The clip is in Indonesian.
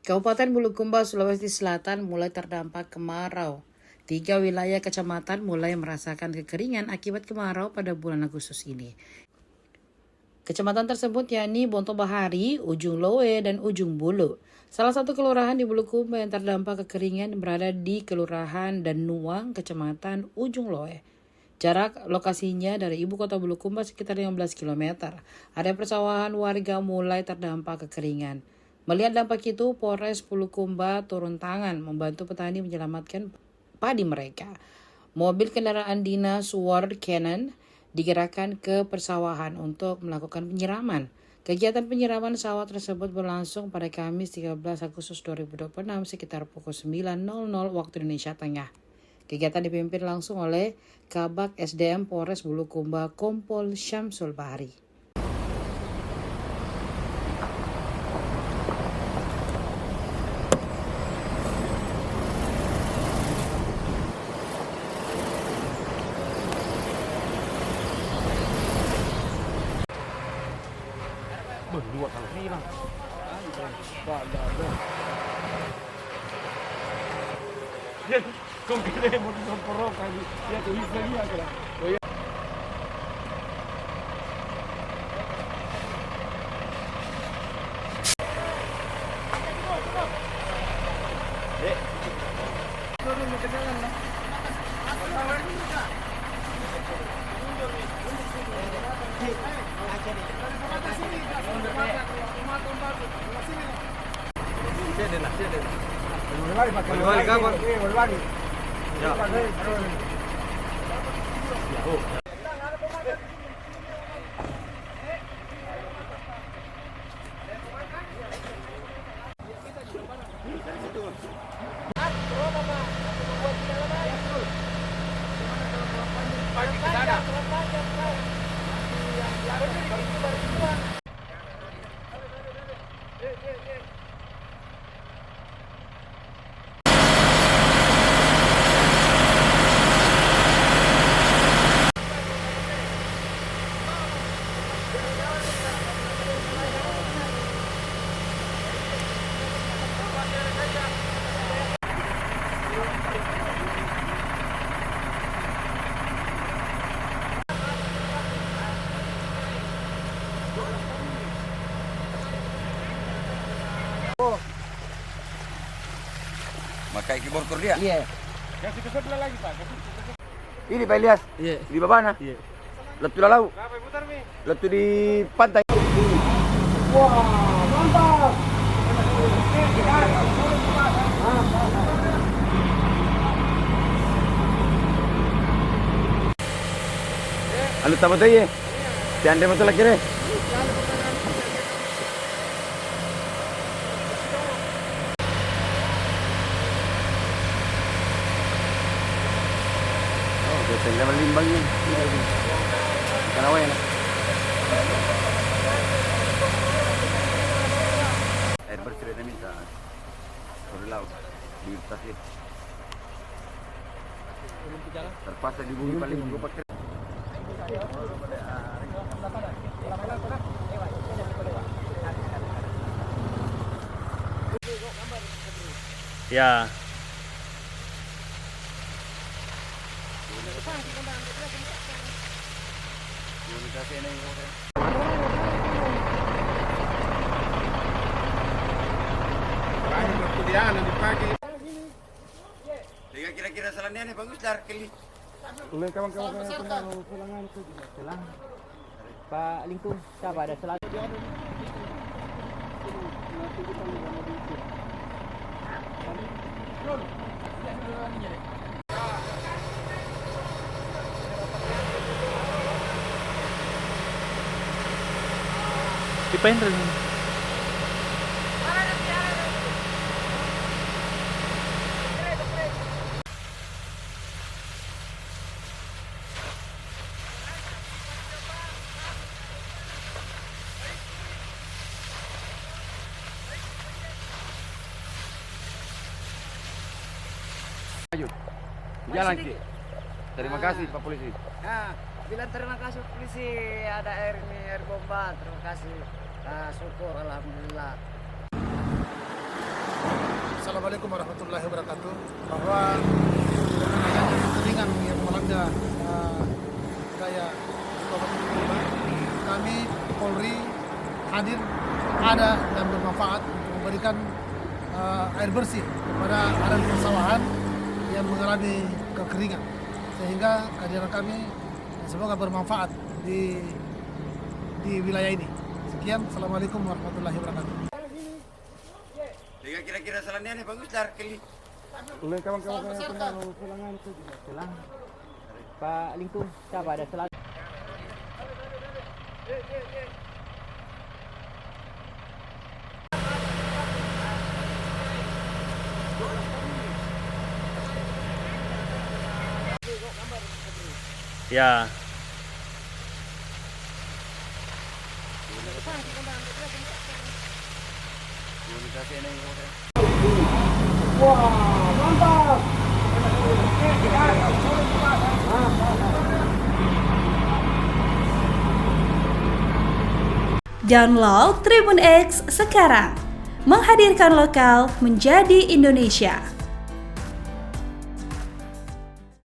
Kabupaten Bulukumba, Sulawesi Selatan mulai terdampak kemarau. 3 wilayah kecamatan mulai merasakan kekeringan akibat kemarau pada bulan Agustus ini. Kecamatan tersebut yakni Bonto Bahari, Ujung Loe, dan Ujung Bulu. Salah satu kelurahan di Bulukumba yang terdampak kekeringan berada di Kelurahan Danuang, Kecamatan Ujung Loe. Jarak lokasinya dari ibu kota Bulukumba sekitar 15 km. Area persawahan warga mulai terdampak kekeringan. Melihat dampak itu, Polres Bulukumba turun tangan membantu petani menyelamatkan padi mereka. Mobil kendaraan dinas World Cannon digerakkan ke persawahan untuk melakukan penyiraman. Kegiatan penyiraman sawah tersebut berlangsung pada Kamis 13 Agustus 2026 sekitar pukul 9.00 waktu Indonesia Tengah. Kegiatan dipimpin langsung oleh Kabak SDM Polres Bulukumba Kompol Syamsul Bahri. Dua kali hilang. Ya, kung kaya mo sa porok kali. Ya, tulis lagi ya kaya. Makai keyboard dia? Iya. Kasih ke sebelah lagi, Pak. Ini Pak Ilyas? Iya. Di Babana? Iya. Letu lalau? Berapa putar, Mi? Letu di pantai. Wah, mantap. Alu tamat aja. Tiada betul lagi deh. Biasanya melimbangnya. Kenapa ya? Air bersih dan minta. Sorry laut di tasnya. Terpaksa di bumi paling gue pakai. Ya. Kira-kira salannya bagus dar kali. Ulang kawan-kawan pulangan itu selang. Pak Lingkung, siapa ada selang? Dipain rin. Jalan Ki. Terima kasih Pak Polisi. Nah, bilang terima kasih polisi, ada air ini, air bomba. Terima kasih. Syukur, alhamdulillah. Assalamualaikum warahmatullahi wabarakatuh. Bahwa dengan adanya kekeringan yang melanda wilayah Kabupaten Toba, kami Polri hadir, ada dan bermanfaat untuk memberikan air bersih kepada area persawahan yang mengalami kekeringan, sehingga kehadiran kami semoga bermanfaat di wilayah ini. Sekian, Assalamualaikum warahmatullahi wabarakatuh. Kira-kira salannya bagus dar kali. Ulun kawan-kawan yang pernah pulangan itu juga selang. Pak Lingkung, siapa ada selang? Ya. Download Tribun X sekarang, menghadirkan lokal menjadi Indonesia.